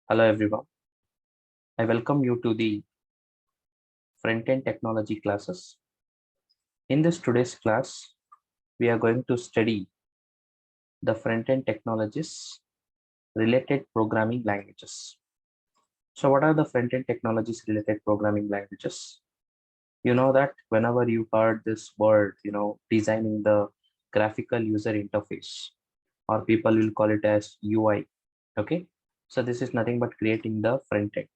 Hello everyone. I welcome you to the front-end technology classes. In this today's class, we are going to study the front-end technologies related programming languages. So what are the front-end technologies related programming languages? You know that whenever you heard this word, designing the graphical user interface, or people will call it as UI. Okay. So this is nothing but creating the front end.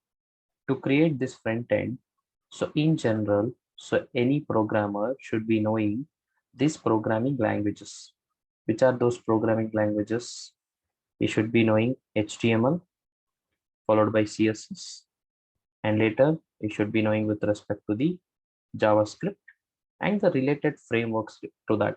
To create this front end, so in general, so any programmer should be knowing these programming languages. Which are those programming languages? You should be knowing HTML followed by CSS, and later you should be knowing with respect to the JavaScript and the related frameworks to that.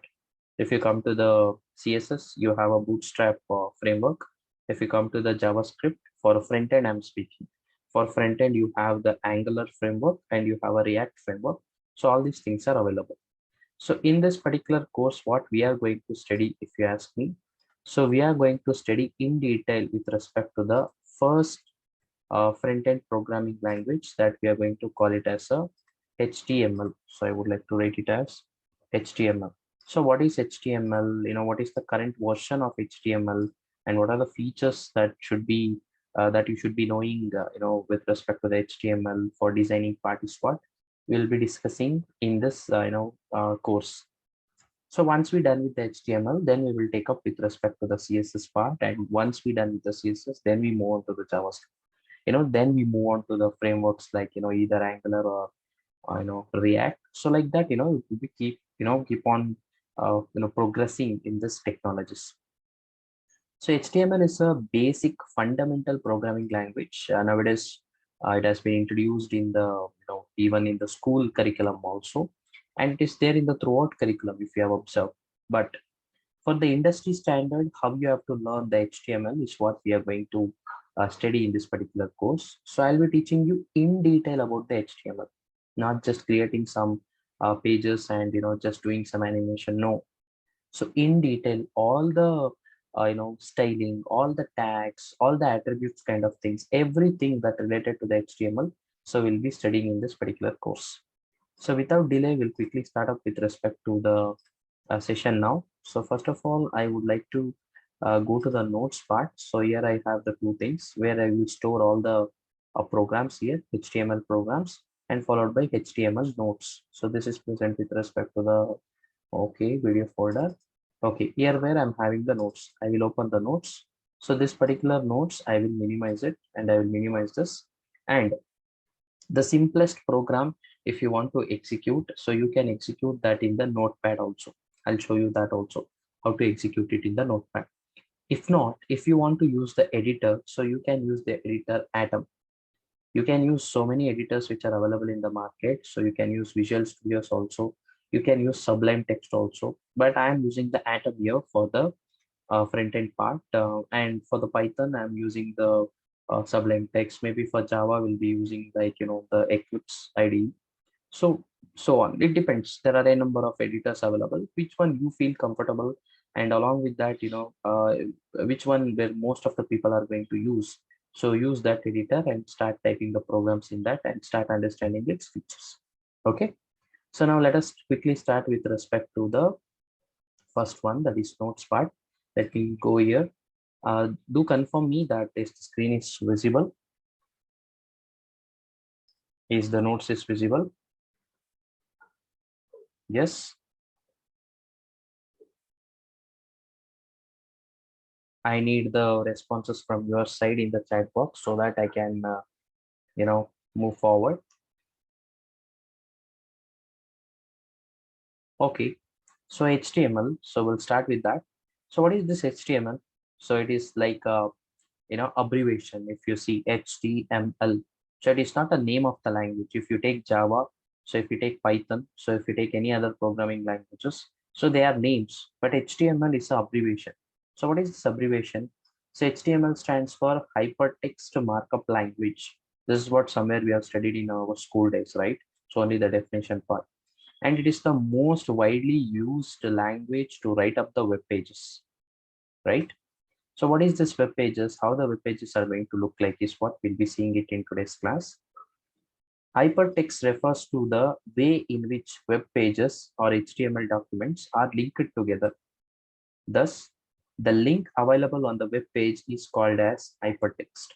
If you come to the CSS, you have a Bootstrap framework. If you come to the JavaScript, for a front end, I'm speaking. For front end, you have the Angular framework and you have a React framework. So all these things are available. So in this particular course, what we are going to study, if you ask me, so we are going to study in detail with respect to the first front-end programming language that we are going to call it as a HTML. So I would like to write it as HTML. So what is HTML? What is the current version of HTML, and what are the features that should be that you should be knowing, with respect to the HTML for designing part is what we'll be discussing in this, course. So once we're done with the HTML, then we will take up with respect to the CSS part. And once we're done with the CSS, then we move on to the JavaScript. Then we move on to the frameworks like, either Angular or, React. So like that, we keep on, progressing in this technologies. So HTML is a basic fundamental programming language. Nowadays, it has been introduced in the, even in the school curriculum also, and it is there in the throughout curriculum if you have observed. But for the industry standard, how you have to learn the HTML is what we are going to study in this particular course. So I'll be teaching you in detail about the HTML, not just creating some pages and just doing some animation. No. So in detail, all the styling, all the tags, all the attributes kind of things, everything that related to the HTML. So we'll be studying in this particular course. So without delay, we'll quickly start up with respect to the session now. So first of all, I would like to go to the notes part. So here I have the two things where I will store all the programs here, HTML programs, and followed by HTML notes. So this is present with respect to the video folder. Okay, here where I'm having the notes, I will open the notes. So this particular notes, I will minimize it and I will minimize this. And the simplest program, if you want to execute, so you can execute that in the notepad also. I'll show you that also, how to execute it in the notepad. If not, if you want to use the editor, so you can use the editor Atom. You can use so many editors which are available in the market. So you can use Visual Studios also, you can use Sublime Text also, but I am using the Atom here for the front end part, and for the Python I'm using the Sublime Text. Maybe for Java we'll be using like the Eclipse IDE. So on, it depends. There are a number of editors available, which one you feel comfortable, and along with that, which one where most of the people are going to use. So use that editor and start typing the programs in that and start understanding its features. Okay, so now let us quickly start with respect to the first one, that is notes part. Let me go here. Do confirm me that this screen is visible. Is the notes is visible? Yes. I need the responses from your side in the chat box so that I can, move forward. Okay. So HTML. So we'll start with that. So what is this HTML? So it is like a, abbreviation. If you see HTML, so it is not a name of the language. If you take Java, so if you take Python, so if you take any other programming languages, so they are names, but HTML is an abbreviation. So what is this abbreviation? So HTML stands for Hypertext Markup Language. This is what somewhere we have studied in our school days, right? So only the definition part. And it is the most widely used language to write up the web pages, right? So what is this web pages? How the web pages are going to look like is what we'll be seeing it in today's class. Hypertext refers to the way in which web pages or HTML documents are linked together. Thus, the link available on the web page is called as hypertext.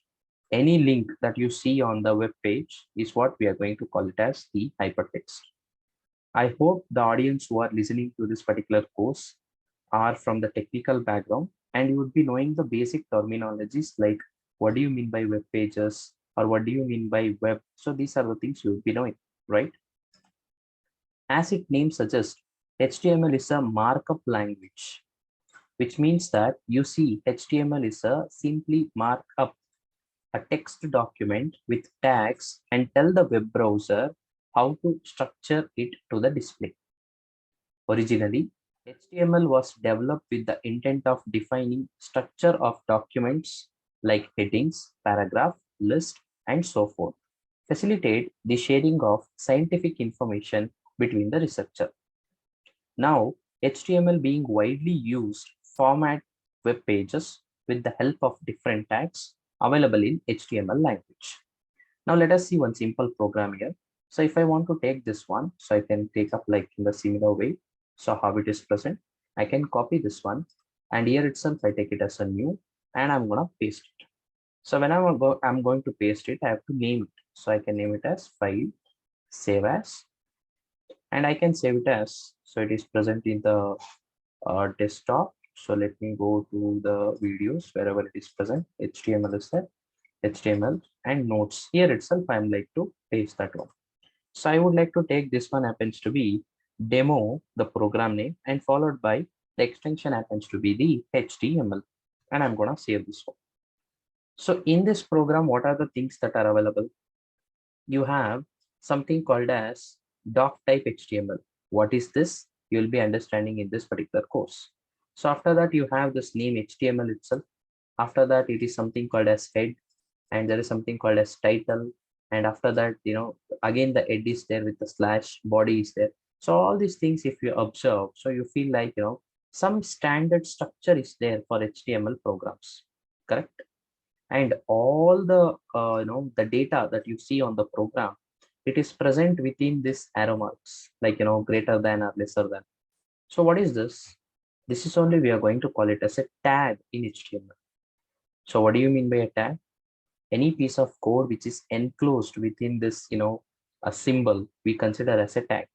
Any link that you see on the web page is what we are going to call it as the hypertext. I hope the audience who are listening to this particular course are from the technical background and you would be knowing the basic terminologies like what do you mean by web pages or what do you mean by web. So these are the things you would be knowing, right? As its name suggests, HTML is a markup language, which means that you see HTML is a simply markup a text document with tags and tell the web browser how to structure it to the display. Originally, HTML was developed with the intent of defining structure of documents like headings, paragraph, list, and so forth. Facilitate the sharing of scientific information between the researcher. Now, HTML being widely used format web pages with the help of different tags available in HTML language. Now let us see one simple program here. So if I want to take this one, so I can take up like in the similar way. So how it is present, I can copy this one and here itself I take it as a new and I'm gonna paste it. So when I'm going to paste it, I have to name it. So I can name it as file, save as, and I can save it as, so it is present in the desktop. So let me go to the videos wherever it is present. HTML is there, HTML and notes. Here itself, I'm like to paste that one. So I would like to take this one happens to be demo, the program name, and followed by the extension happens to be the HTML. And I'm going to save this one. So in this program, what are the things that are available? You have something called as doc type HTML. What is this? You'll be understanding in this particular course. So after that, you have this name HTML itself. After that, it is something called as head, and there is something called as title. And after that, again, the head is there with the slash, body is there. So all these things, if you observe, so you feel like, some standard structure is there for HTML programs, correct? And all the the data that you see on the program, it is present within this arrow marks, like greater than or lesser than. So what is this? This is only we are going to call it as a tag in HTML. So what do you mean by a tag? Any piece of code which is enclosed within this a symbol we consider as a tag.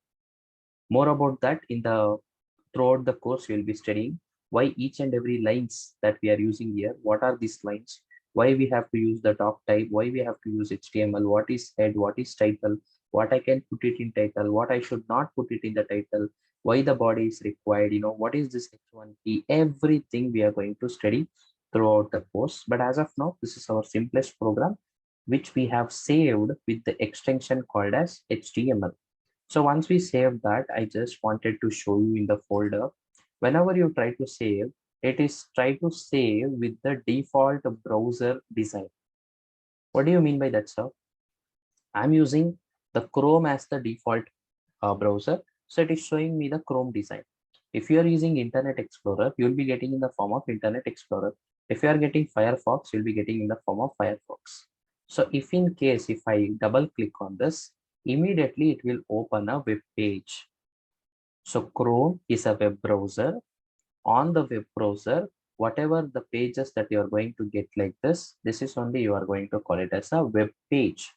More about that in the throughout the course you will be studying why each and every lines that we are using here, what are these lines, why we have to use the doc type, why we have to use HTML, what is head, what is title, what I can put it in title, what I should not put it in the title, why the body is required, what is this H1 key, everything we are going to study throughout the course. But as of now, this is our simplest program which we have saved with the extension called as HTML. So once we save that, I just wanted to show you in the folder. Whenever you try to save, it is try to save with the default browser design. What do you mean by that, sir? I'm using the Chrome as the default browser. So it is showing me the Chrome design. If you are using Internet Explorer, you'll be getting in the form of Internet Explorer. If you are getting Firefox, you'll be getting in the form of Firefox. So if in case, if I double click on this, immediately it will open a web page. So Chrome is a web browser. On the web browser, whatever the pages that you are going to get like this is only you are going to call it as a web page.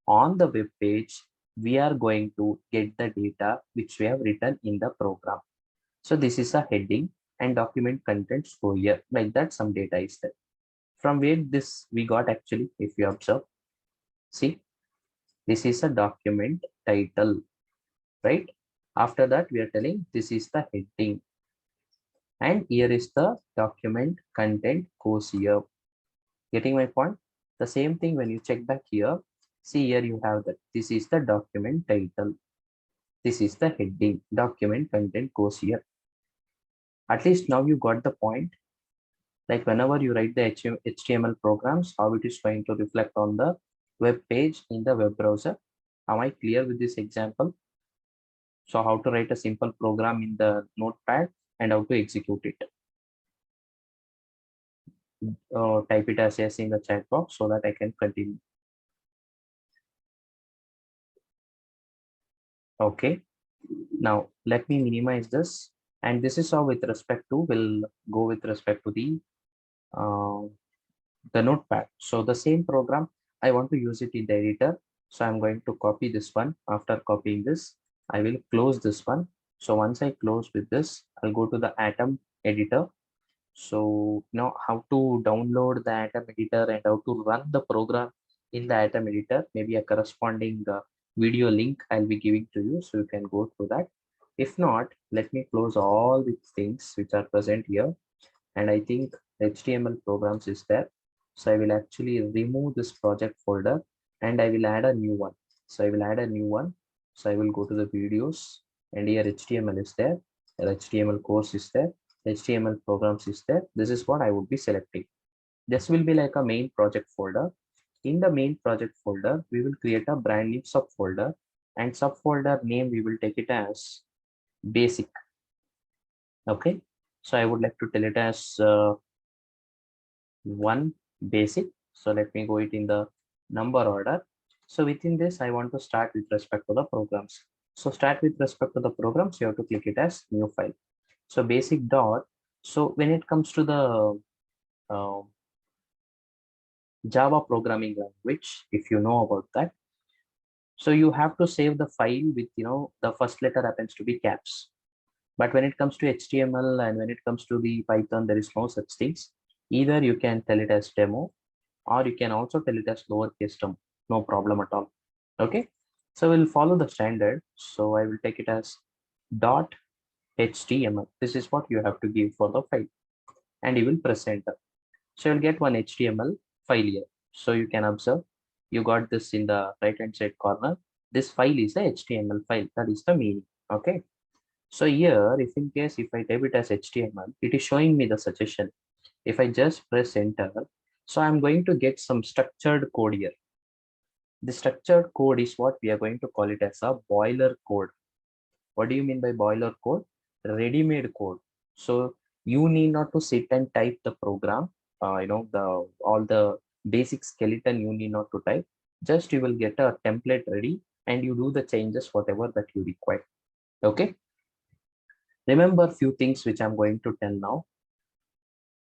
On the web page, we are going to get the data which we have written in the program. So this is a heading and document contents go here. Like that, some data is there. From where this we got actually, if you observe, see, this is a document title, right? After that, we are telling this is the heading. And here is the document content goes here. Getting my point? The same thing when you check back here, see here you have that. This is the document title. This is the heading. Document content goes here. At least now you got the point. Like whenever you write the HTML programs, how it is going to reflect on the web page in the web browser. Am I clear with this example? So how to write a simple program in the notepad and how to execute it. type it as yes in the chat box so that I can continue. Okay, now let me minimize this. And this is how with respect to, we'll go with respect to the notepad. So the same program, I want to use it in the editor. So I'm going to copy this one. After copying this, I will close this one. So once I close with this, I'll go to the Atom editor. So now how to download the Atom editor and how to run the program in the Atom editor, maybe a corresponding video link I'll be giving to you so you can go through that. If not, let me close all the things which are present here. And I think HTML programs is there. So I will actually remove this project folder and I will add a new one. So I will add a new one. So I will go to the videos and here HTML is there. HTML course is there. HTML programs is there. This is what I would be selecting. This will be like a main project folder. In the main project folder, we will create a brand new subfolder, and subfolder name we will take it as basic. Okay, so I would like to tell it as one basic. So let me go it in the number order. So within this, I want to start with respect to the programs. So start with respect to the programs, you have to click it as new file. So basic dot. So when it comes to the Java programming language, if you know about that, so you have to save the file with, the first letter happens to be caps. But when it comes to HTML and when it comes to the Python, there is no such things. Either you can tell it as demo or you can also tell it as lowercase term, no problem at all. Okay, so we'll follow the standard. So I will take it as dot HTML. This is what you have to give for the file and you will press enter. So you'll get one HTML file here. So you can observe, you got this in the right hand side corner. This file is a HTML file. That is the meaning. Okay. So here, if in case, if I type it as HTML, it is showing me the suggestion. If I just press enter, so I'm going to get some structured code here. The structured code is what we are going to call it as a boiler code. What do you mean by boiler code? Ready-made code. So you need not to sit and type the program. All the basic skeleton you need not to type. Just you will get a template ready and you do the changes whatever that you require. Okay. Remember few things which I'm going to tell now.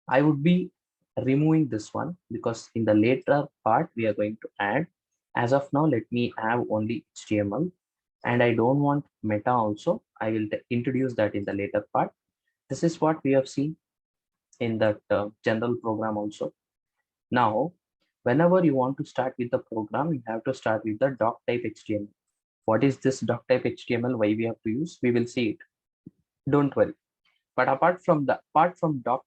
I would be removing this one because in the later part we are going to add. As of now, let me have only HTML and I don't want meta also. I will introduce that in the later part. This is what we have seen in that general program also. Now, whenever you want to start with the program, you have to start with the doc type HTML. What is this doc type HTML? Why we have to use? We will see it. Don't worry. But apart from doc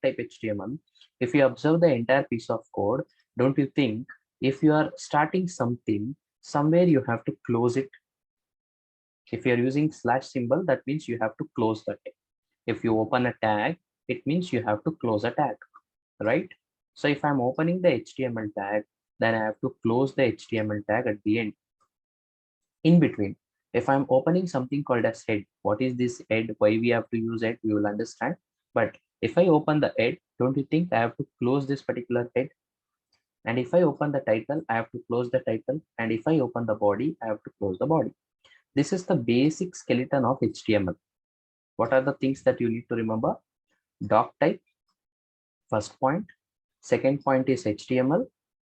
type HTML, if you observe the entire piece of code, don't you think if you are starting something, somewhere you have to close it? If you are using slash symbol, that means you have to close the tag. If you open a tag, it means you have to close a tag, right? So if I'm opening the HTML tag, then I have to close the HTML tag at the end. In between, if I'm opening something called as head, what is this head? Why we have to use it? We will understand. But if I open the head, don't you think I have to close this particular head? And if I open the title, I have to close the title. And if I open the body, I have to close the body. This is the basic skeleton of HTML. What are the things that you need to remember? Doc type, first point. Second point is HTML.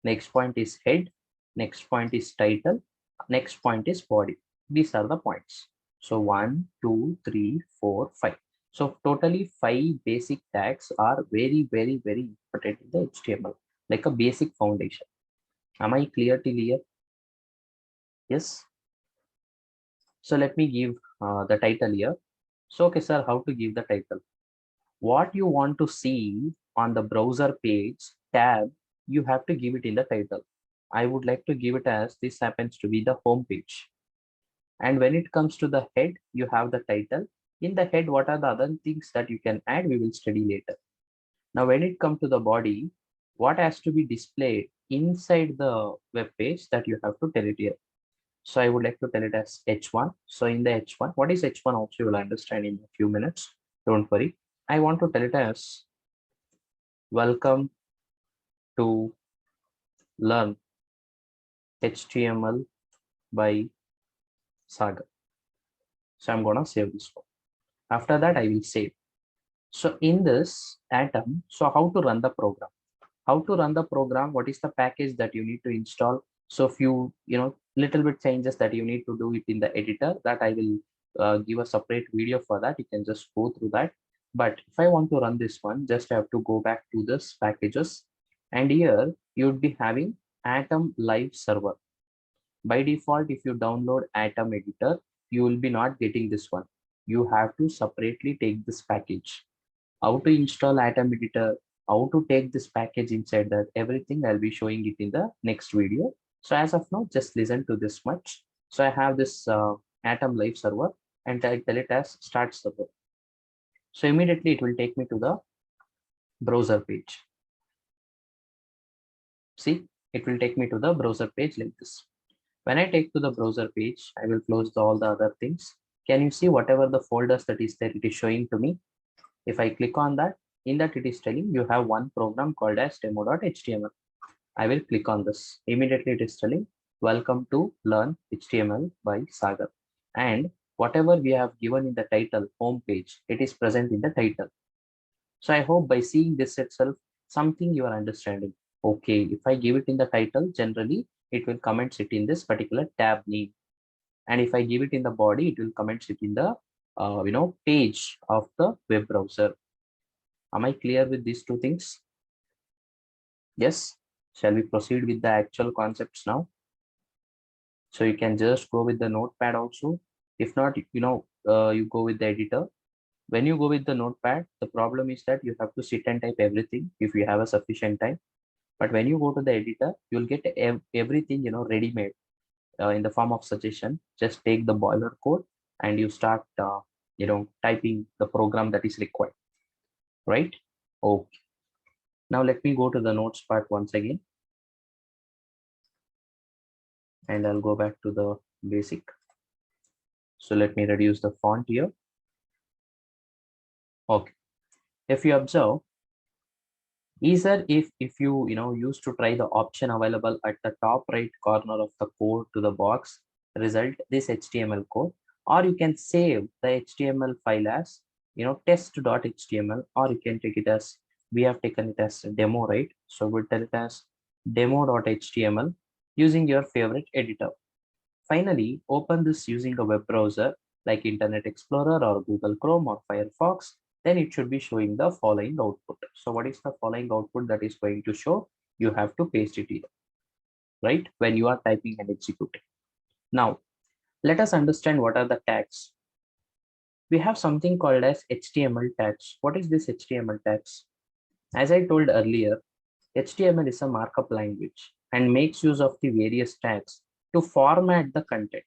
Next point is head. Next point is title. Next point is body. These are the points. So 1, 2, 3, 4, 5. So totally 5 basic tags are very, very, very important in the HTML, like a basic foundation. Am I clear till here? Yes. So let me give the title here. So, okay, sir, how to give the title? What you want to see on the browser page tab, you have to give it in the title. I would like to give it as this happens to be the home page. And when it comes to the head, you have the title. In the head, what are the other things that you can add? We will study later. Now, when it comes to the body, what has to be displayed inside the web page, that you have to tell it here. So I would like to tell it as H1. So in the H1, what is H1 also you will understand in a few minutes. Don't worry. I want to tell it as welcome to learn HTML by Sagar. So I'm gonna save this one. After that, I will save. So in this Atom, so how to run the program? How to run the program? What is the package that you need to install? So few, little bit changes that you need to do it in the editor, that I will give a separate video for that. You can just go through that. But if I want to run this one, just have to go back to this packages, and here you would be having Atom Live Server. By default, if you download Atom Editor, you will be not getting this one. You have to separately take this package. How to install Atom Editor, how to take this package inside that, everything I'll be showing it in the next video. So as of now, just listen to this much. So I have this Atom Live Server, and I tell it as start server. So immediately it will take me to the browser page. See, it will take me to the browser page like this. When I take to the browser page, I will close all the other things. Can you see whatever the folders that is there, it is showing to me. If I click on that, in that it is telling you have one program called as demo.html. I will click on this. Immediately it is telling welcome to learn HTML by Sagar. And whatever we have given in the title home page, it is present in the title. So I hope by seeing this itself, something you are understanding. Okay, if I give it in the title, generally it will comment it in this particular tab name. And if I give it in the body, it will comment it in the page of the web browser. Am I clear with these two things? Yes. Shall we proceed with the actual concepts now? So you can just go with the notepad also. If not, you go with the editor. When you go with the notepad, the problem is that you have to sit and type everything if you have a sufficient time. But when you go to the editor, you'll get everything, ready-made in the form of suggestion. Just take the boiler code and you start, typing the program that is required, right? Okay. Now let me go to the notes part once again. And I'll go back to the basic. So let me reduce the font here. Okay. If you observe, either if you used to try the option available at the top right corner of the code to the box result this HTML code, or you can save the HTML file as test.html, or you can take it as, we have taken it as demo, right? So we'll tell it as demo.html using your favorite editor. Finally, open this using a web browser like Internet Explorer or Google Chrome or Firefox. Then it should be showing the following output. So what is the following output that is going to show? You have to paste it here, right? When you are typing and executing. Now, let us understand what are the tags. We have something called as HTML tags. What is this HTML tags? As I told earlier, HTML is a markup language and makes use of the various tags to format the content.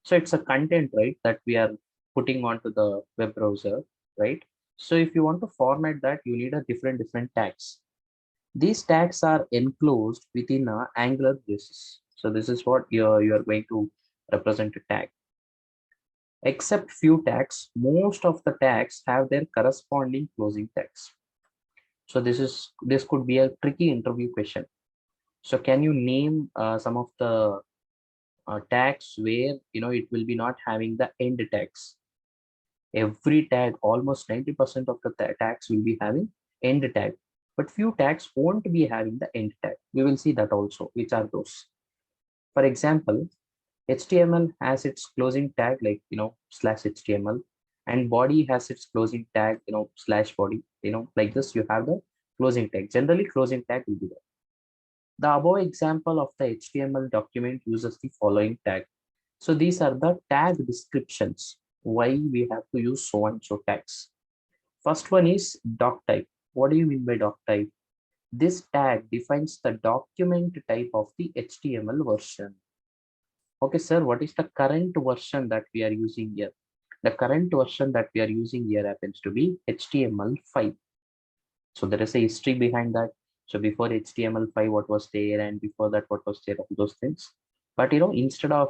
So it's a content, right, that we are putting onto the web browser, right? So if you want to format that, you need a different tags. These tags are enclosed within a Angular braces. So this is what you are going to represent a tag. Except few tags, most of the tags have their corresponding closing tags. So this could be a tricky interview question. So can you name some of the tags where it will be not having the end tags? Every tag, almost 90% of the tags will be having end tag, but few tags won't be having the end tag. We will see that also. Which are those? For example, HTML has its closing tag like /HTML, and body has its closing tag /body. Like this, you have the closing tag. Generally, closing tag will be there. The above example of the HTML document uses the following tag. So these are the tag descriptions. Why we have to use so and so tags. First one is doc type. What do you mean by doc type? This tag defines the document type of the HTML version. Okay, sir, what is the current version that we are using here? The current version that we are using here happens to be HTML5. So there is a history behind that. So before HTML5, what was there, and before that, what was there, those things. But instead of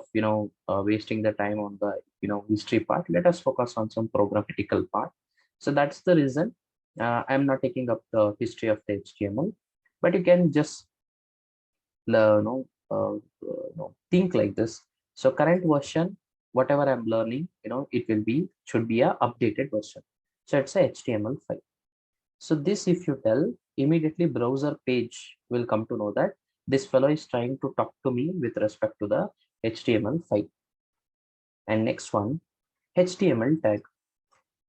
wasting the time on the history part, let us focus on some programmatical part. So that's the reason I'm not taking up the history of the HTML. but you can just think like this. So current version, whatever I'm learning, it will be should be a updated version. So it's a HTML5. So this, if you tell, immediately browser page will come to know that this fellow is trying to talk to me with respect to the HTML5. And next one, HTML tag.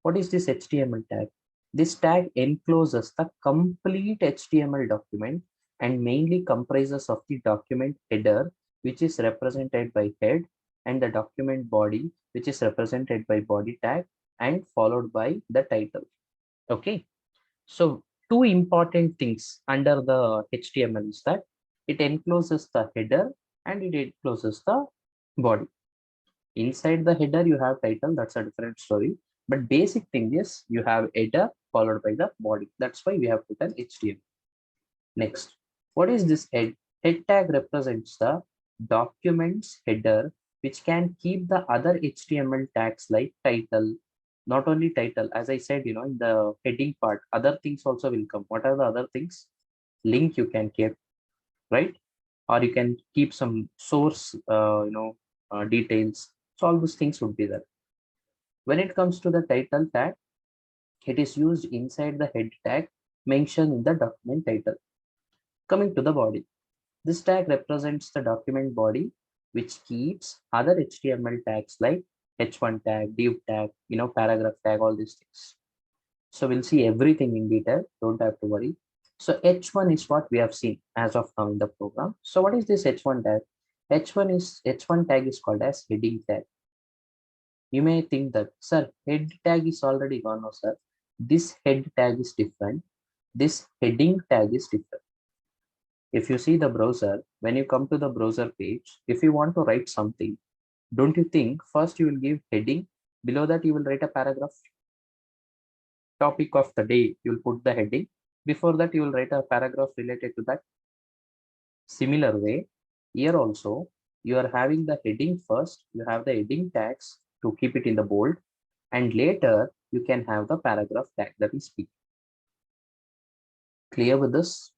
What is this HTML tag? This tag encloses the complete HTML document and mainly comprises of the document header, which is represented by head, and the document body, which is represented by body tag, and followed by the title. Okay. So two important things under the HTML is that it encloses the header and it encloses the body. Inside the header, you have title, that's a different story. But basic thing is you have header followed by the body. That's why we have put an HTML. Next, what is this head? Head tag represents the document's header, which can keep the other HTML tags like title, not only title, as I said, in the heading part, other things also will come. What are the other things? Link you can keep, right? Or you can keep some source, details. So all those things would be there. When it comes to the title tag, it is used inside the head tag mentioned in the document title. Coming to the body, this tag represents the document body, which keeps other HTML tags like h1 tag, div tag, paragraph tag, all these things. So we'll see everything in detail. Don't have to worry. So H1 is what we have seen as of now in the program. So what is this H1 tag? H1 tag is called as heading tag. You may think that, sir, head tag is already gone. No, sir. This head tag is different. This heading tag is different. If you see the browser, when you come to the browser page, if you want to write something, don't you think first you will give heading, below that you will write a paragraph? Topic of the day, you will put the heading. Before that, you will write a paragraph related to that. Similar way, here also, you are having the heading first, you have the heading tags to keep it in the bold, and later you can have the paragraph tag that is speak. Clear with this?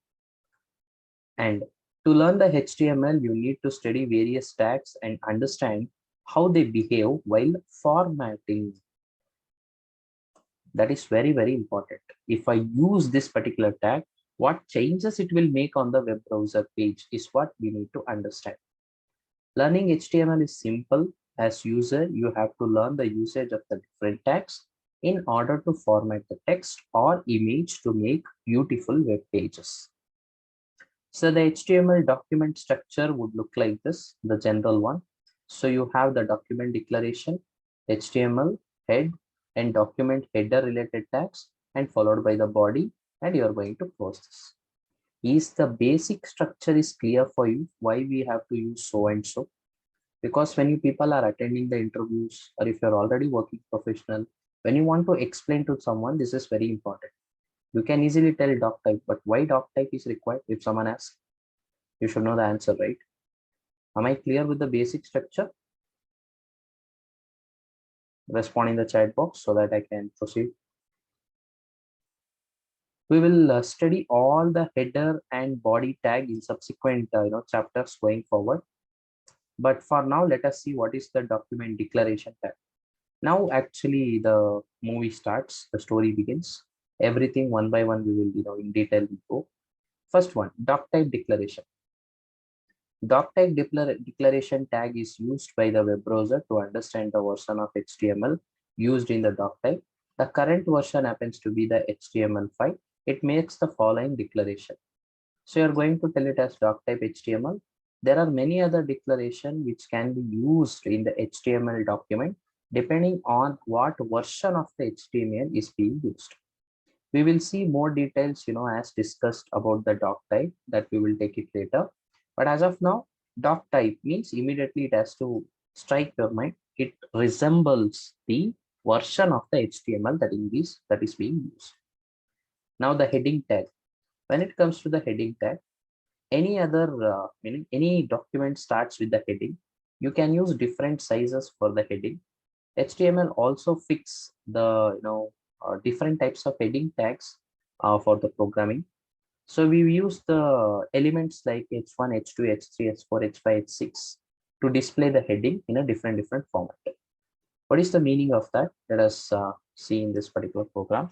And to learn the HTML, you need to study various tags and understand how they behave while formatting. That is very, very important. If I use this particular tag, what changes it will make on the web browser page is what we need to understand. Learning HTML is simple. As user, you have to learn the usage of the different tags in order to format the text or image to make beautiful web pages. So the HTML document structure would look like this, the general one. So you have the document declaration, HTML, head, and document header related tags, and followed by the body, and you are going to close this. Is the basic structure is clear for you why we have to use so and so? Because when you people are attending the interviews, or if you're already working professional, when you want to explain to someone, this is very important. You can easily tell doc type, but why doc type is required? If someone asks, you should know the answer, right? Am I clear with the basic structure? Respond in the chat box so that I can proceed. We will study all the header and body tag in subsequent chapters going forward. But for now, let us see what is the document declaration tag. Now, actually, the movie starts, the story begins. Everything one by one, we will, in detail go. First one, doc type declaration. Doc type declaration tag is used by the web browser to understand the version of HTML used in the doc type. The current version happens to be the HTML5. It makes the following declaration. So you're going to tell it as doc type HTML. There are many other declaration which can be used in the HTML document depending on what version of the HTML is being used. We will see more details, as discussed about the doc type, that we will take it later. But as of now, doc type means immediately it has to strike your mind. It resembles the version of the HTML that is being used. Now the heading tag. When it comes to the heading tag, any other meaning any document starts with the heading. You can use different sizes for the heading. HTML also fix the different types of heading tags for the programming. So we use the elements like H1, H2, H3, H4, H5, H6 to display the heading in a different format. What is the meaning of that? Let us see in this particular program.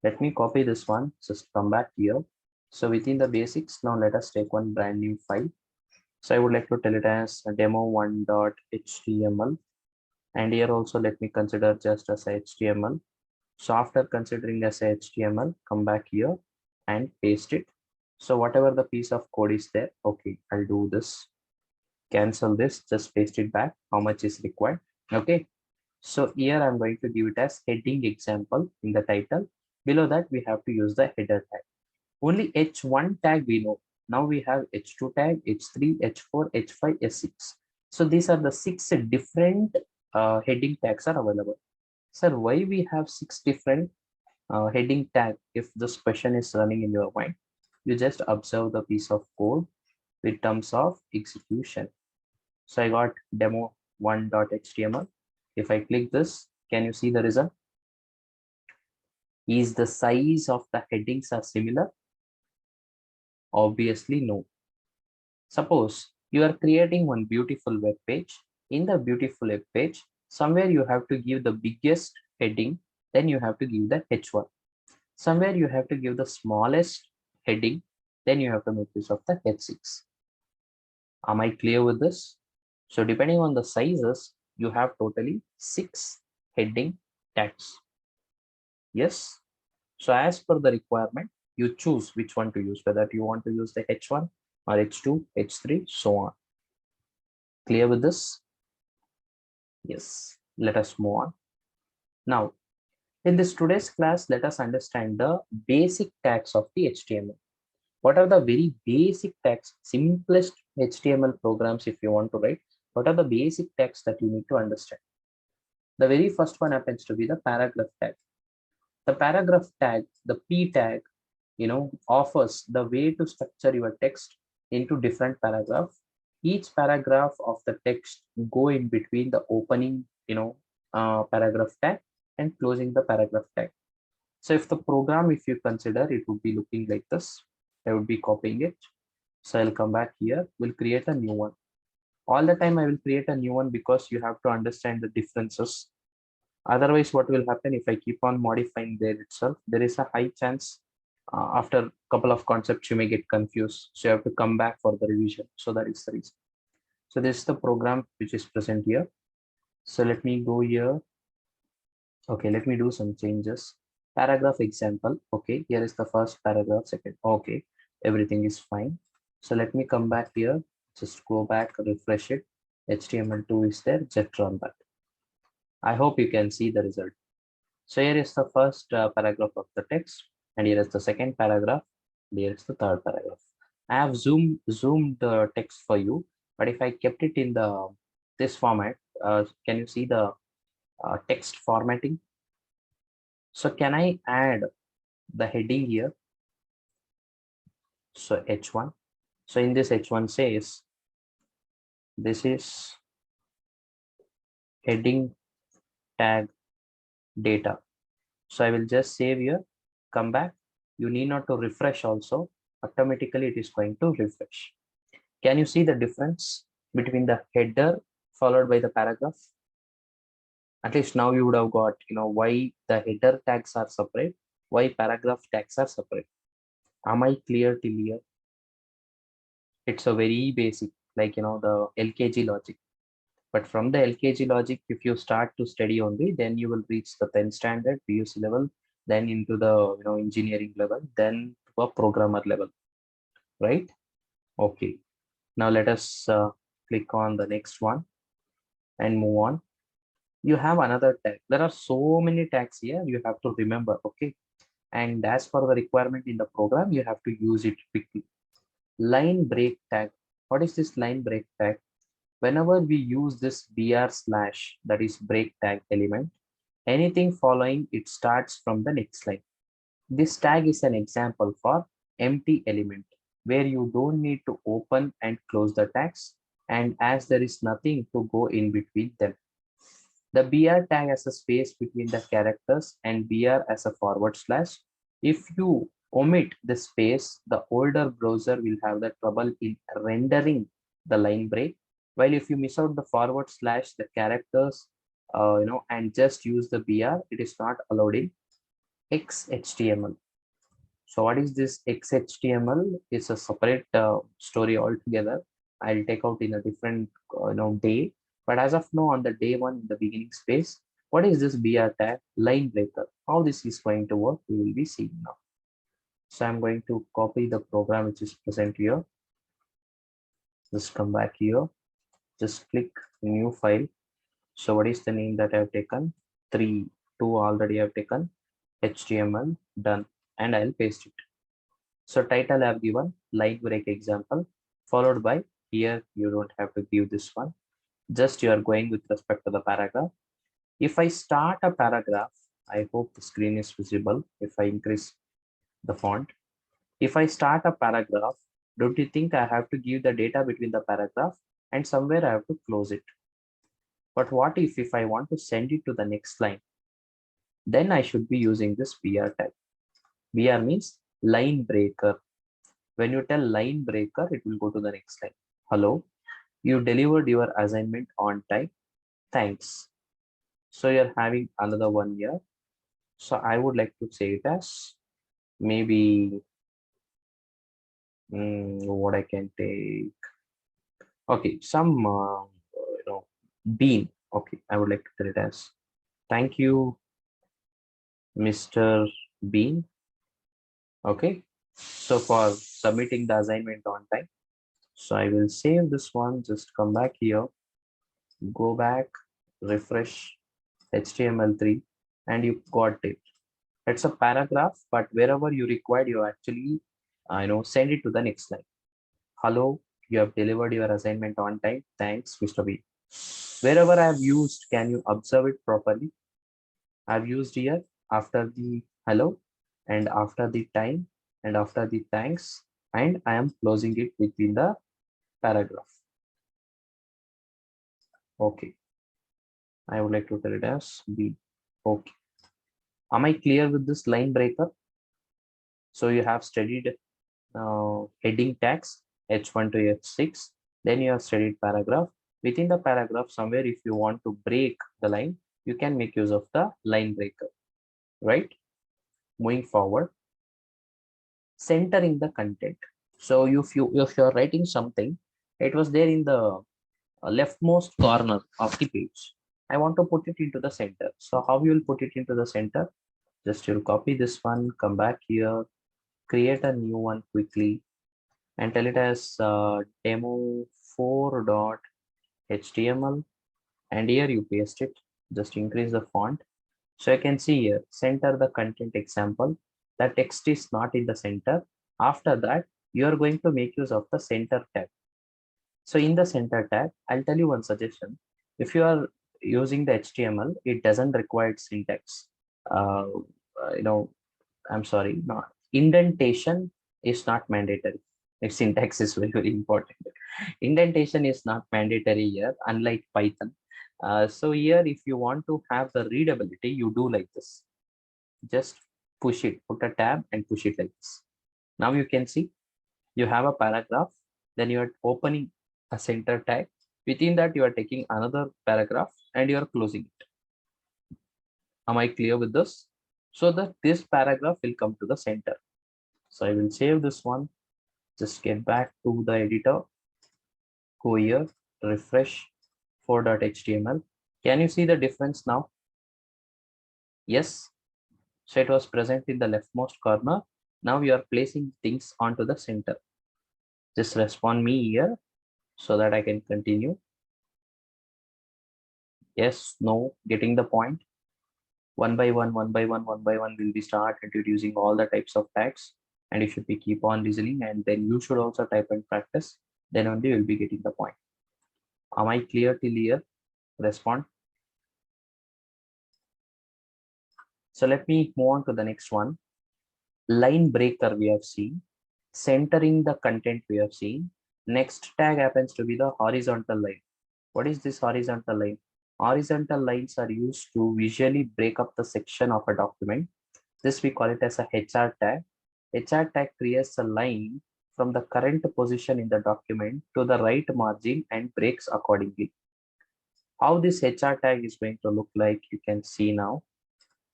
Let me copy this one, just come back here. So within the basics, now let us take one brand new file. So I would like to tell it as demo1.html. And here also let me consider just as HTML. So after considering as HTML, come back here and paste it. So whatever the piece of code is there, okay, I'll do this. Cancel this, just paste it back. How much is required? Okay. So here I'm going to give it as heading example in the title. Below that, we have to use the header tag. Only H1 tag we know. Now we have H2 tag, H3, H4, H5, S6. So these are the 6 different heading tags are available. Sir, why we have 6 different heading tag? If this question is running in your mind, you just observe the piece of code with terms of execution. So I got demo1.html. If I click this, can you see the result? Is the size of the headings are similar? Obviously no. Suppose you are creating one beautiful web page. In the beautiful web page, somewhere you have to give the biggest heading, then you have to give the H1. Somewhere you have to give the smallest heading, then you have to make use of the H6. Am I clear with this? So depending on the sizes, you have totally 6 heading tags. Yes. So as per the requirement, you choose which one to use, whether you want to use the H1 or H2, H3, so on. Clear with this? Yes. Let us move on. Now, in this today's class, let us understand the basic tags of the HTML. What are the very basic tags, simplest HTML programs if you want to write? What are the basic tags that you need to understand? The very first one happens to be the paragraph tag. The paragraph tag, the P tag, offers the way to structure your text into different paragraphs. Each paragraph of the text go in between the opening, paragraph tag and closing the paragraph tag. So if the program, if you consider, it would be looking like this. I would be copying it. So I'll come back here. We'll create a new one. All the time I will create a new one because you have to understand the differences. Otherwise, what will happen if I keep on modifying there itself? There is a high chance after a couple of concepts you may get confused. So you have to come back for the revision. So that is the reason. So this is the program which is present here. So let me go here. Okay, let me do some changes. Paragraph example. Okay, here is the first paragraph, second. Okay, everything is fine. So let me come back here. Just go back, refresh it. HTML2 is there. Just run that. I hope you can see the result. So here is the first paragraph of the text, and here is the second paragraph. Here is the third paragraph. I have zoomed the text for you, but if I kept it in the this format, can you see the text formatting? So can I add the heading here? So H1. So in this H1 says this is heading tag data. So I will just save here, come back. You need not to refresh also. Automatically it is going to refresh. Can you see the difference between the header followed by the paragraph? At least now you would have got, why the header tags are separate, why paragraph tags are separate. Am I clear till here? It's a very basic, like, the LKG logic. But from the LKG logic, if you start to study only, then you will reach the 10th standard, PUC level, then into the, engineering level, then to a programmer level, right? Okay. Now let us click on the next one and move on. You have another tag. There are so many tags here. You have to remember. Okay. And as per the requirement in the program, you have to use it quickly. Line break tag. What is this line break tag? Whenever we use this br slash, that is break tag element, anything following it starts from the next line. This tag is an example for empty element where you don't need to open and close the tags, and as there is nothing to go in between them. The BR tag has a space between the characters and BR as a forward slash. If you omit the space, the older browser will have the trouble in rendering the line break. While if you miss out the forward slash, the characters, and just use the BR, it is not allowed in XHTML. So what is this XHTML? It's a separate story altogether. I'll take out in a different day. But as of now, on the day one in the beginning space, what is this BR tag? Line breaker. How this is going to work, we will be seeing now. So I'm going to copy the program which is present here. Just come back here. Just click new file. So what is the name that I've taken? 3, 2 already I've taken. HTML done, and I'll paste it. So title I've given line break example, followed by here you don't have to give this one. Just you are going with respect to the paragraph. If I start a paragraph, I hope the screen is visible. If I increase the font, if I start a paragraph, don't you think I have to give the data between the paragraph and somewhere I have to close it? But what if I want to send it to the next line? Then I should be using this BR tag. BR means line breaker. When you tell line breaker, it will go to the next line. Hello, you delivered your assignment on time. Thanks. So you're having another 1 year. So I would like to say it as maybe what I can take. Okay, some bean. Okay, I would like to tell it as thank you, Mr. Bean. Okay, so for submitting the assignment on time. So I will save this one. Just come back here, go back, refresh HTML3, and you got it. It's a paragraph, but wherever you required, you actually send it to the next line. Hello, you have delivered your assignment on time. Thanks, Mr. B. Wherever I have used, can you observe it properly? I've used here after the hello and after the time and after the thanks, and I am closing it within the paragraph. Okay. I would like to tell it as B. Okay. Am I clear with this line breaker? So you have studied heading tags H1 to H6. Then you have studied paragraph. Within the paragraph, somewhere if you want to break the line, you can make use of the line breaker, right? Moving forward, centering the content. So if you're writing something, it was there in the leftmost corner of the page. I want to put it into the center. So how you will put it into the center? Just you'll copy this one, come back here, create a new one quickly, and tell it as demo4.html, and here you paste it. Just increase the font. So I can see here, center the content example. The text is not in the center. After that, you are going to make use of the center tag. So in the center tag, I'll tell you one suggestion. If you are using the HTML, it doesn't require syntax. Uh, I'm sorry, not indentation is not mandatory. If syntax is very, very important. Indentation is not mandatory here, unlike Python. So here, if you want to have the readability, you do like this. Just push it, put a tab and push it like this. Now you can see you have a paragraph, then you are opening a center tag. Within that, you are taking another paragraph and you are closing it. Am I clear with this? So that this paragraph will come to the center. So I will save this one. Just get back to the editor. Go here, refresh 4.html. Can you see the difference now? Yes. So it was present in the leftmost corner. Now we are placing things onto the center. Just respond me here so that I can continue. Yes, no, getting the point. One by one will be start introducing all the types of tags, and you should be keep on listening, and then you should also type and practice. Then only you'll be getting the point. Am I clear till here? Respond. So let me move on to the next one. Line breaker we have seen. Centering the content we have seen. Next tag happens to be the horizontal line. What is this horizontal line? Horizontal lines are used to visually break up the section of a document. This we call it as a HR tag. HR tag creates a line from the current position in the document to the right margin and breaks accordingly. How this HR tag is going to look like, you can see now.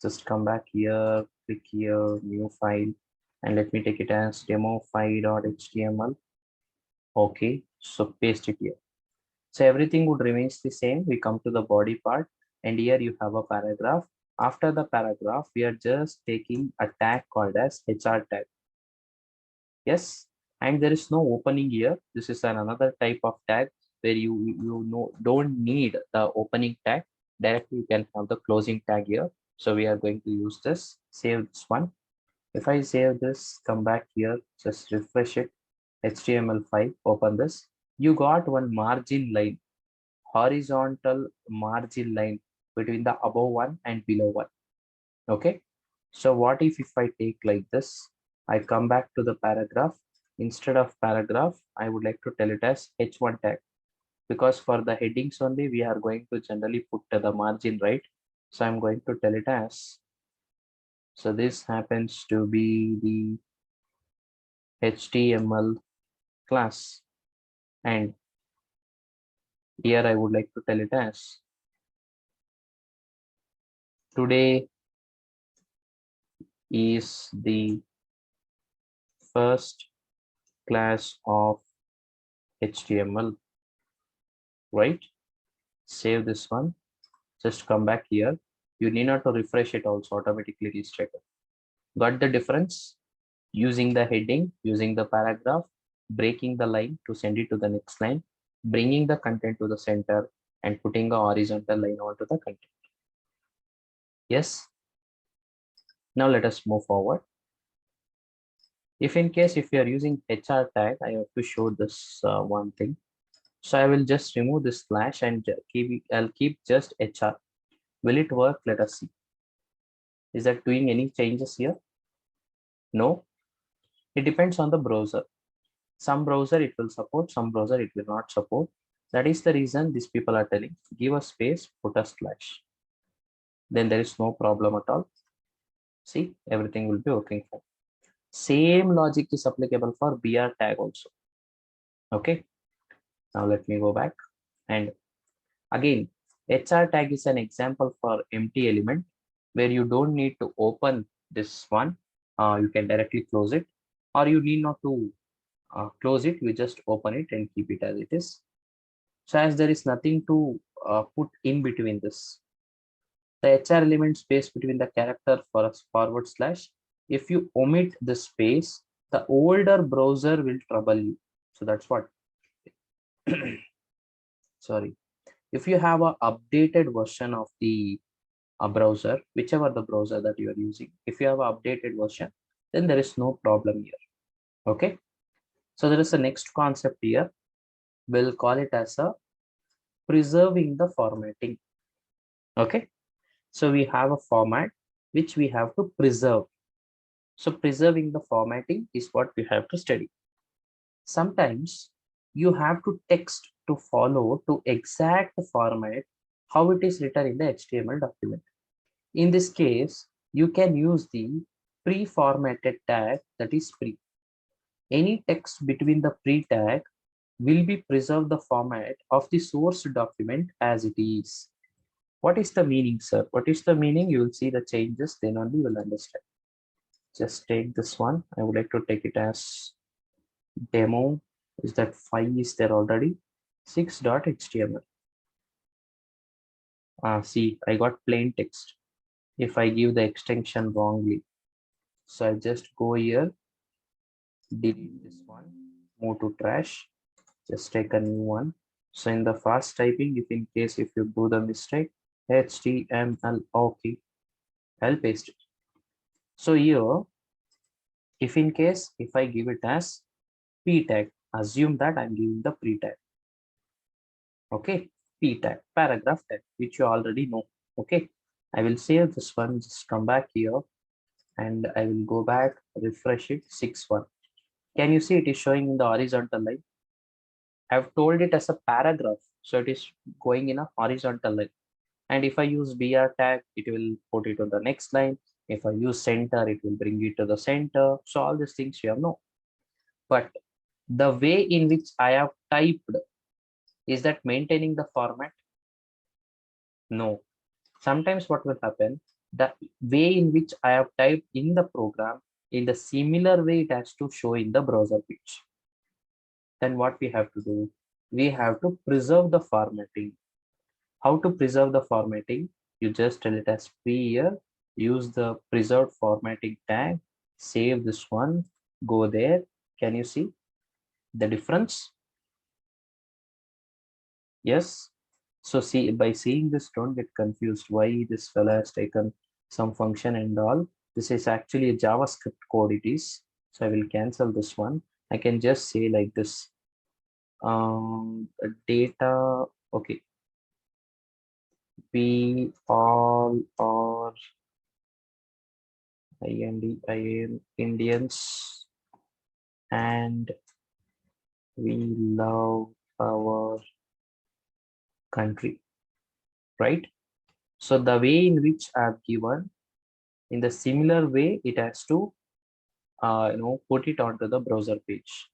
Just come back here, click here, new file, and let me take it as demo file.html. Okay, so paste it here. So everything would remains the same. We come to the body part, and here you have a paragraph. After the paragraph, we are just taking a tag called as HR tag. Yes, and there is no opening here. This is another type of tag where don't need the opening tag. Directly you can have the closing tag here. So we are going to use this. Save this one. If I save this, come back here, just refresh it. HTML5, open this. You got one margin line, horizontal margin line between the above one and below one. Okay. So what if I take like this? I come back to the paragraph. Instead of paragraph, I would like to tell it as H1 tag, because for the headings only we are going to generally put the margin, right? So I'm going to tell it as, so this happens to be the HTML class, and here I would like to tell it as today is the first class of HTML, right? Save this one. Just come back here. You need not to refresh it also, automatically restart it. Got the difference? Using the heading, using the paragraph, breaking the line to send it to the next line, bringing the content to the center, and putting a horizontal line onto the content. Yes. Now let us move forward. If in case if you are using HR tag, I have to show this one thing. So I will just remove this slash and I'll keep just HR. Will it work? Let us see. Is that doing any changes here? No. It depends on the browser. Some browser it will support, some browser it will not support. That is the reason these people are telling, give a space, put a slash. Then there is no problem at all. See, everything will be working fine. Same logic is applicable for BR tag also. Okay. Now let me go back. And again, HR tag is an example for empty element where you don't need to open this one. You can directly close it, or you need not to close it. You just open it and keep it as it is. So as there is nothing to put in between this, the HR element space between the character for a forward slash, if you omit the space, the older browser will trouble you. So that's what. Sorry. If you have a updated version of the browser, whichever the browser that you are using, if you have an updated version, then there is no problem here. Okay. So there is a next concept here. We'll call it as a preserving the formatting. Okay. So we have a format which we have to preserve. So preserving the formatting is what we have to study. Sometimes you have to text to follow to exact format how it is written in the HTML document. In this case, you can use the pre-formatted tag, that is pre. Any text between the pre tag will be preserve the format of the source document as it is. What is the meaning, sir? What is the meaning? You will see the changes, then only you will understand. Just take this one. I would like to take it as demo. Is that 5 is there already? 6.html. See, I got plain text. If I give the extension wrongly, so I just go here, delete this one, move to trash, just take a new one. So in the fast typing, if in case if you do the mistake, HTML, okay, I'll paste it. So here, if in case if I give it as p tag, assume that I'm giving the pre tag. Okay, p tag, paragraph tag, which you already know. Okay, I will save this one, just come back here and I will go back, refresh it, 6.1. Can you see it is showing in the horizontal line? I've told it as a paragraph, so it is going in a horizontal line. And if I use BR tag, it will put it on the next line. If I use center, it will bring it to the center. So all these things you have know. But the way in which I have typed, is that maintaining the format? No. Sometimes what will happen, the way in which I have typed in the program, in the similar way it has to show in the browser page. Then what we have to do? We have to preserve the formatting. How to preserve the formatting? You just tell it as P here, use the preserved formatting tag, save this one, go there. Can you see the difference? Yes. So see, by seeing this, don't get confused why this fella has taken some function and all. This is actually a JavaScript code it is. So I will cancel this one. I can just say like this, data, okay, we all are Indians and we love our country, right? So the way in which I've given, in the similar way, it has to put it onto the browser page.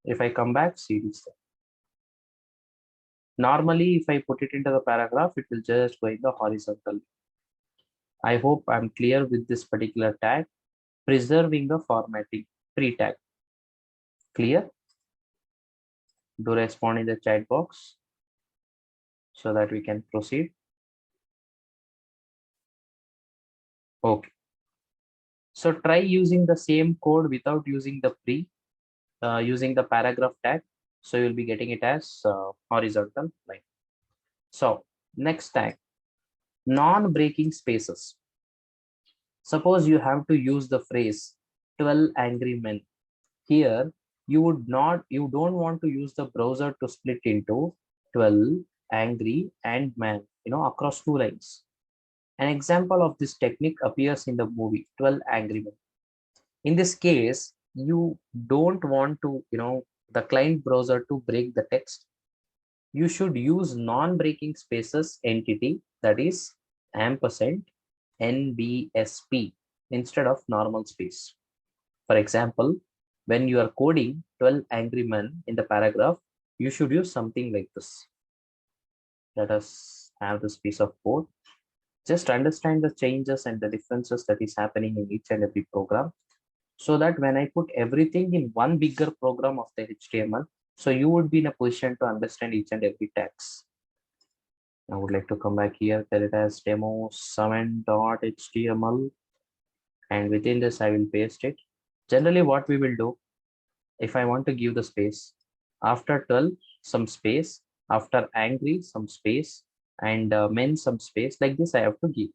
If I come back, see this. Normally, if I put it into the paragraph, it will just go in the horizontal. I hope I'm clear with this particular tag, preserving the formatting pre-tag. Clear? Do respond in the chat box so that we can proceed. Okay. So try using the same code without using the using the paragraph tag. So you'll be getting it as horizontal line. So next tag, non-breaking spaces. Suppose you have to use the phrase 12 angry men. Here, you don't want to use the browser to split into 12 angry and man, across two lines. An example of this technique appears in the movie 12 Angry Men. In this case, you don't want to, the client browser to break the text. You should use non-breaking spaces entity, that is ampersand NBSP instead of normal space. For example, when you are coding 12 angry men in the paragraph, you should use something like this. Let us have this piece of code. Just understand the changes and the differences that is happening in each and every program, so that when I put everything in one bigger program of the HTML, so you would be in a position to understand each and every tags. I would like to come back here, tell it as demo summon.html, and within this I will paste it. Generally what we will do, if I want to give the space, after 12 some space, after angry some space, and men some space, like this I have to give.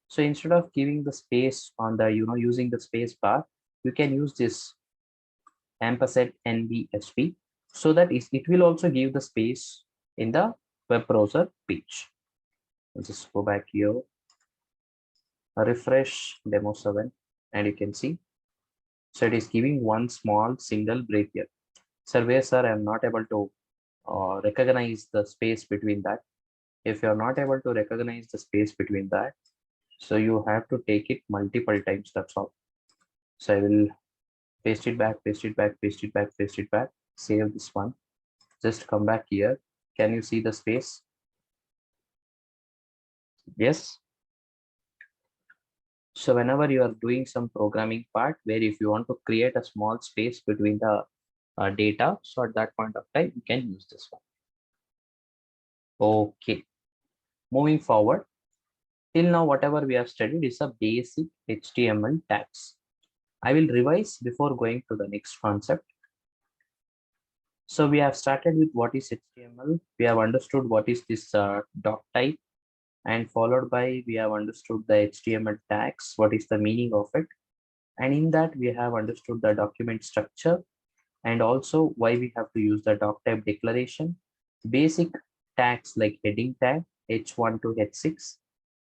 So instead of giving the space on the using the space bar, you can use this ampersand NBSP, so that it will also give the space in the web browser page. I'll just go back here, refresh demo 7, and you can see, so it is giving one small single break here. Survey sir, I'm not able to recognize the space between that. If you're not able to recognize the space between that, so you have to take it multiple times, that's all. So I will paste it back, paste it back, paste it back, paste it back, save this one. Just come back here. Can you see the space? Yes. So whenever you are doing some programming part, where if you want to create a small space between the data, so at that point of time, you can use this one. Okay. Moving forward, till now, whatever we have studied is a basic HTML tags. I will revise before going to the next concept. So we have started with what is HTML. We have understood what is this doc type, and followed by we have understood the HTML tags, what is the meaning of it. And in that we have understood the document structure, and also why we have to use the doc type declaration, basic tags like heading tag, H1 to H6,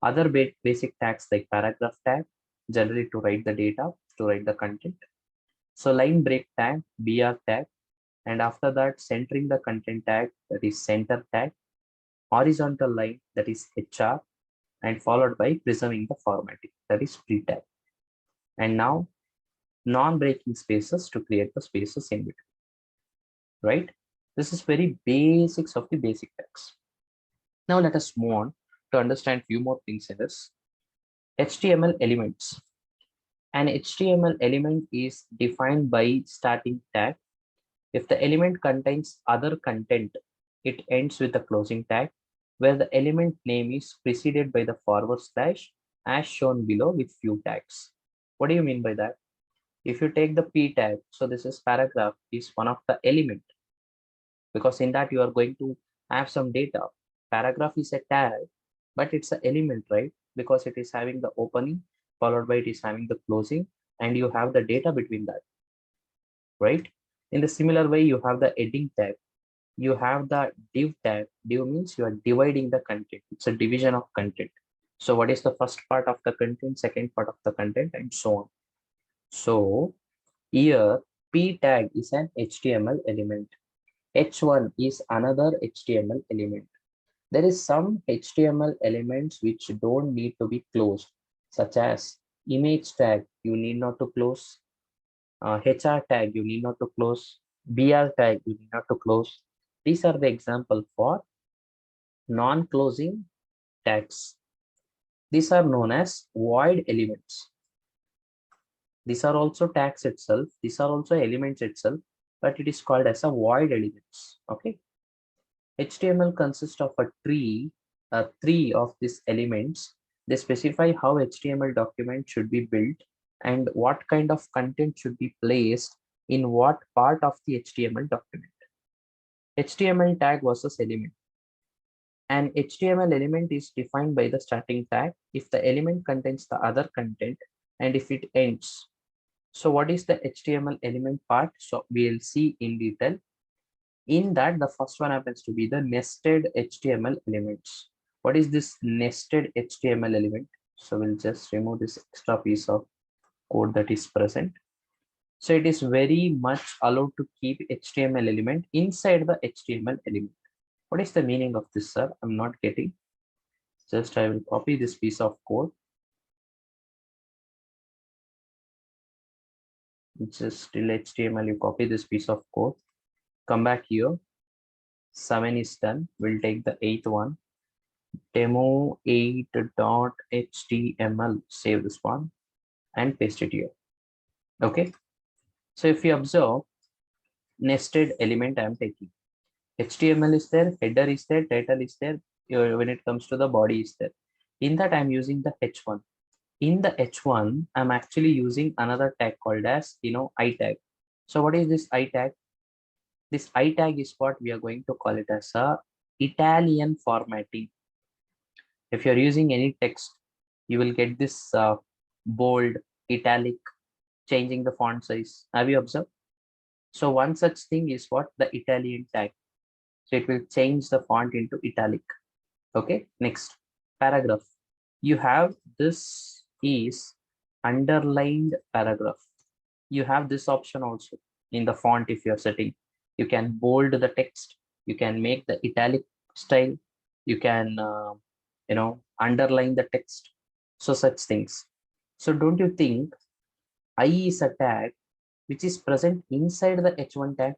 other basic tags like paragraph tag, generally to write the data, to write the content. So line break tag, BR tag, and after that centering the content tag, that is center tag, horizontal line, that is HR, and followed by preserving the formatting, that is pre tag. and now non-breaking spaces to create the spaces in between, right? This is very basics of the basic tags. Now let us move on to understand few more things in this. HTML elements. An HTML element is defined by starting tag. If the element contains other content, it ends with a closing tag, where the element name is preceded by the forward slash as shown below with few tags. What do you mean by that? If you take the p tag, so this is paragraph is one of the element, because in that you are going to have some data. Paragraph is a tag, but it's an element, right? Because it is having the opening followed by it is having the closing, and you have the data between that, right? In the similar way, you have the heading tag, you have the div tag. Div means you are dividing the content. It's a division of content. So what is the first part of the content, second part of the content, and so on. So here p tag is an HTML element. H1 is another HTML element. There is some HTML elements which don't need to be closed, such as image tag, you need not to close, HR tag, you need not to close, BR tag, you need not to close. These are the example for non-closing tags. These are known as void elements. These are also tags itself. These are also elements itself, but it is called as a void elements. Okay. HTML consists of a tree, three of these elements. They specify how HTML document should be built and what kind of content should be placed in what part of the HTML document. HTML tag versus element. An HTML element is defined by the starting tag if the element contains the other content and if it ends. So what is the HTML element part? So we'll see in detail. In that, the first one happens to be the nested HTML elements. What is this nested HTML element? So we'll just remove this extra piece of code that is present. So it is very much allowed to keep HTML element inside the HTML element. What is the meaning of this, sir? I'm not getting. Just I will copy this piece of code. Just still HTML, you copy this piece of code. Come back here. 7 is done. We'll take the 8th one. Demo 8.html. Save this one and paste it here. Okay. So if you observe, nested element I am taking. HTML is there, header is there, title is there. When it comes to the body is there. In that I'm using the H1. In the H1, I'm actually using another tag called as, I tag. So what is this I tag? This I tag is what we are going to call it as a Italian formatting. If you're using any text, you will get this bold, italic, changing the font size. Have you observed? So one such thing is what the Italian tag. So it will change the font into italic. Okay, next paragraph. You have this is underlined paragraph. You have this option also in the font. If you're setting, you can bold the text, you can make the italic style, you can underline the text, so such things. So don't you think I is a tag which is present inside the H1 tag?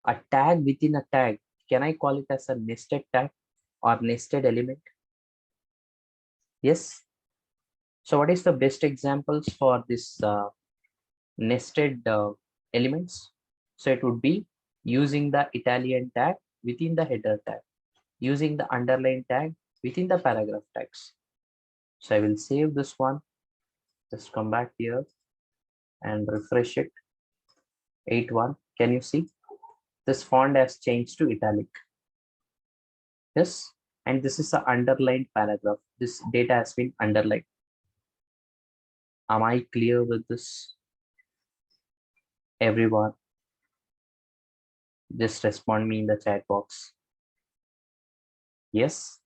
A tag within a tag, can I call it as a nested tag or nested element? Yes. So what is the best examples for this nested elements? So it would be using the Italian tag within the header tag, using the underline tag within the paragraph tags. So I will save this one. Just come back here and refresh it. 8.1. Can you see? This font has changed to italic. Yes. And this is the underlined paragraph. This data has been underlined. Am I clear with this? Everyone, just respond me in the chat box. Yes.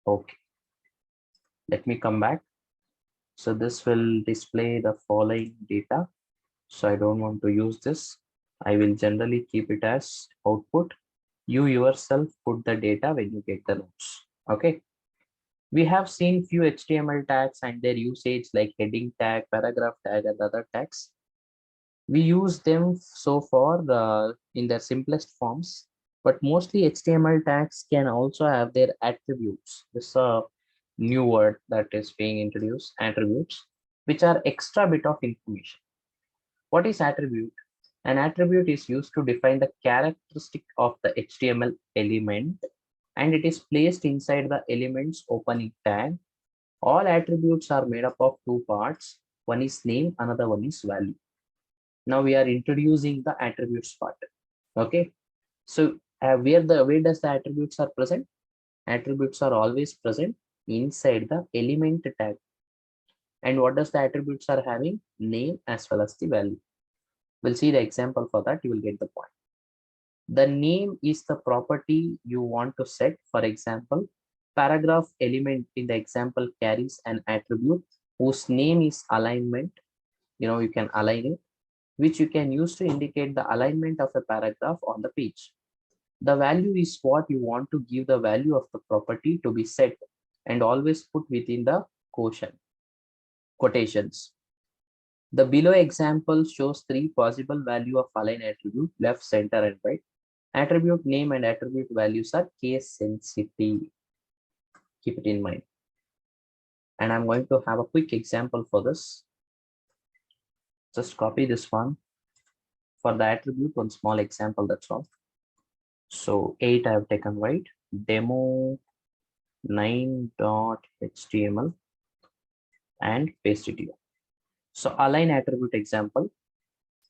Okay. Let me come back. So this will display the following data. So I don't want to use this. I will generally keep it as output. You yourself put the data when you get the notes. Okay. We have seen few HTML tags and their usage like heading tag, paragraph tag, and other tags. We use them so far in their simplest forms, but mostly HTML tags can also have their attributes. This is a new word that is being introduced, attributes, which are extra bit of information. What is attribute? An attribute is used to define the characteristic of the HTML element, and it is placed inside the element's opening tag. All attributes are made up of two parts. One is name, another one is value. Now we are introducing the attributes part. Okay. So where does the attributes are present? Attributes are always present inside the element tag. And what does the attributes are having? Name as well as the value. We'll see the example for that. You will get the point. The name is the property you want to set. For example, paragraph element in the example carries an attribute whose name is alignment. You can align it, which you can use to indicate the alignment of a paragraph on the page. The value is what you want to give the value of the property to be set and always put within the quotations. The below example shows three possible value of align attribute: left, center, and right. Attribute name and attribute values are case sensitive. Keep it in mind. And I'm going to have a quick example for this. Just copy this one. For the attribute, one small example, that's all. So 8 I have taken, right? Demo 9.html and paste it here. So align attribute example,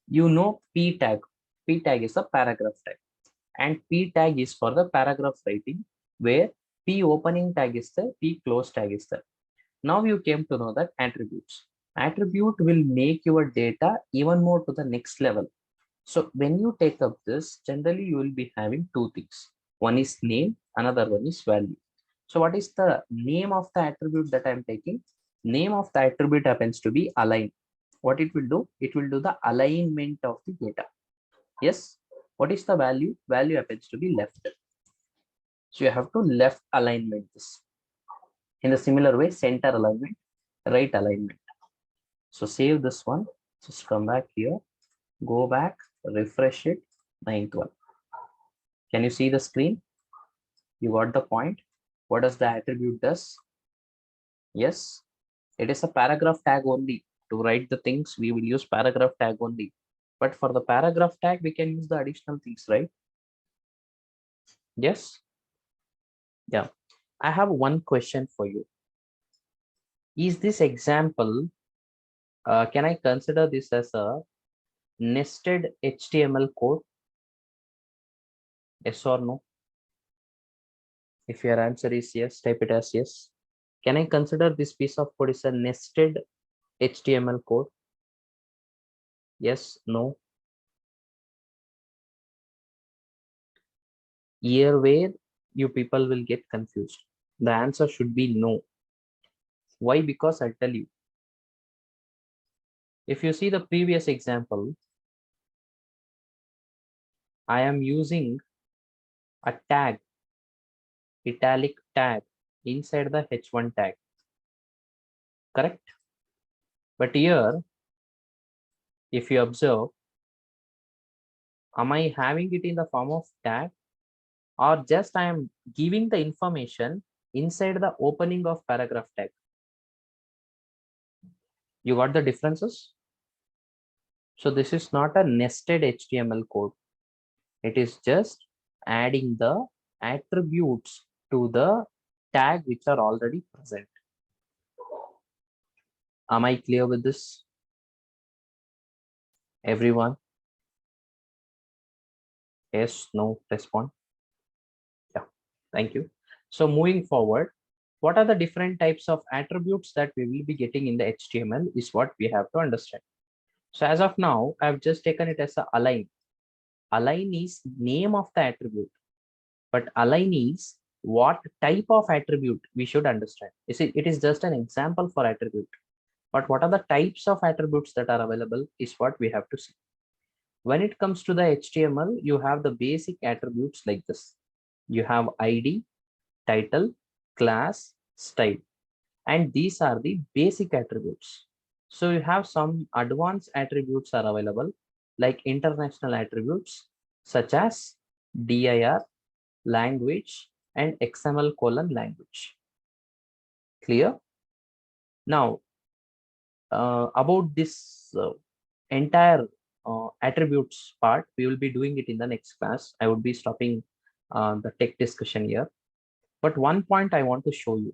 P tag. P tag is a paragraph tag, and P tag is for the paragraph writing, where P opening tag is there, P close tag is there. Now you came to know that attributes. Attribute will make your data even more to the next level. So when you take up this, generally you will be having two things. One is name, another one is value. So what is the name of the attribute that I'm taking? Name of the attribute happens to be align. What it will do? It will do the alignment of the data. Yes. What is the value? Value happens to be left. So you have to left alignment this. In the similar way, center alignment, right alignment. So save this one. Just come back here, go back, refresh it, 9th one. Can you see the screen? You got the point. What does the attribute does? Yes, it is a paragraph tag only. To write the things, we will use paragraph tag only. But for the paragraph tag, we can use the additional things, right? Yes. Yeah. I have one question for you. Is this example, can I consider this as a nested HTML code? Yes or no? If your answer is yes, type it as yes. Can I consider this piece of code is a nested HTML code? Yes, no. Here where you people will get confused. The answer should be no. Why? Because I'll tell you. If you see the previous example, I am using a tag, italic tag inside the h1 tag, correct? But here, if you observe, am I having it in the form of tag, or just I am giving the information inside the opening of paragraph tag? You got the differences? So this is not a nested HTML code. It is just adding the attributes to the tag which are already present. Am I clear with this? Everyone? Yes, no, respond. Yeah, thank you. So moving forward, what are the different types of attributes that we will be getting in the HTML is what we have to understand. So as of now, I've just taken it as a align. Align is name of the attribute, but align is what type of attribute we should understand. It is just an example for attribute, but what are the types of attributes that are available is what we have to see. When it comes to the HTML, you have the basic attributes like this. You have ID, title, class, style. And these are the basic attributes. So you have some advanced attributes are available, like international attributes such as dir, language, and XML:language. Clear? Now, about this entire attributes part, we will be doing it in the next class. I would be stopping the tech discussion here. But one point I want to show you.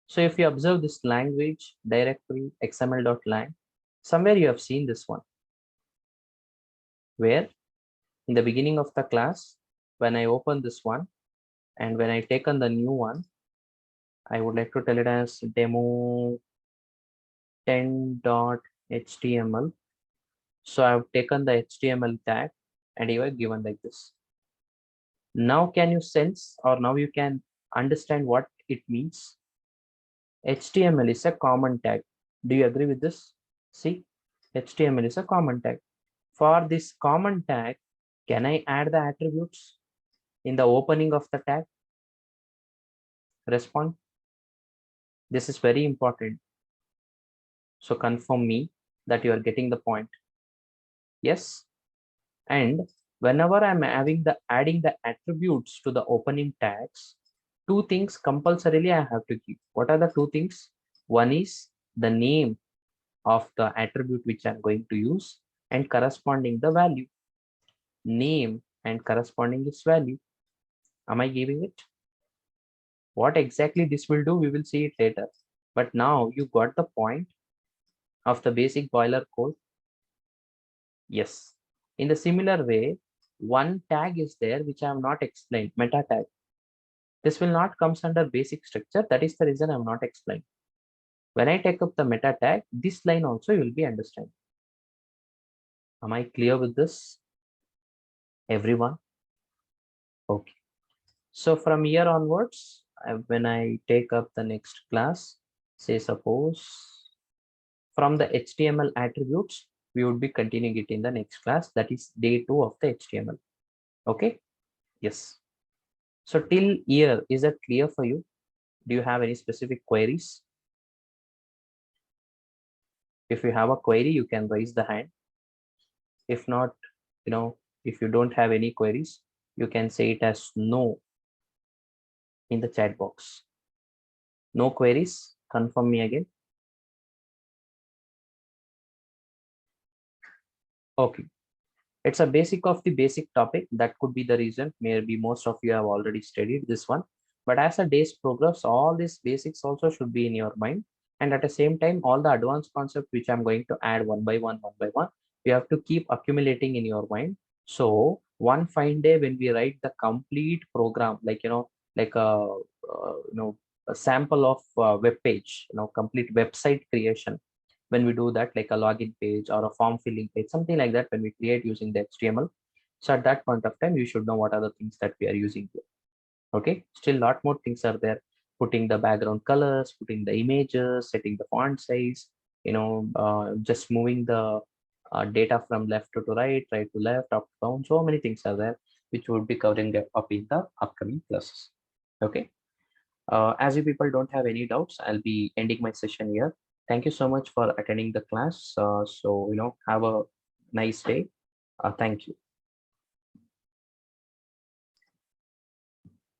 So if you observe this language directory xml.lang, somewhere you have seen this one, where in the beginning of the class, when I open this one and when I take on the new one, I would like to tell it as demo 10.html. So I've taken the HTML tag and you are given like this. Now can you sense, or now you can understand what it means? HTML is a common tag. Do you agree with this? See, HTML is a common tag. For this common tag, can I add the attributes in the opening of the tag? Respond. This is very important. So confirm me that you are getting the point. Yes. And whenever I'm adding the attributes to the opening tags, two things compulsorily I have to give. What are the two things? One is the name of the attribute which I'm going to use and corresponding the value. Name and corresponding its value. Am I giving it? What exactly this will do, we will see it later. But now you got the point of the basic boiler code. Yes. In the similar way, one tag is there which I have not explained, meta tag. This will not comes under basic structure. That is the reason I'm not explaining. When I take up the meta tag, this line also you will be understanding. Am I clear with this? Everyone? Okay. So from here onwards, when I take up the next class, say suppose from the HTML attributes, we would be continuing it in the next class. That is day 2 of the HTML. Okay. Yes. So till here, is that clear for you? Do you have any specific queries? If you have a query, you can raise the hand. If not, if you don't have any queries, you can say it as no in the chat box. No queries, confirm me again. Okay. It's a basic of the basic topic. That could be the reason. Maybe most of you have already studied this one. But as a day's progress, all these basics also should be in your mind. And at the same time, all the advanced concepts which I'm going to add one by one, you have to keep accumulating in your mind. So one fine day when we write the complete program, like, like a sample of web page, complete website creation, when we do that, like a login page or a form filling page, something like that, when we create using the HTML. So at that point of time, you should know what are the things that we are using here. Okay, still a lot more things are there. Putting the background colors, putting the images, setting the font size, just moving the data from left to right, right to left, up to down. So many things are there, which would be covering up in the upcoming classes. Okay. As you people don't have any doubts, I'll be ending my session here. Thank you so much for attending the class. So, have a nice day. Thank you.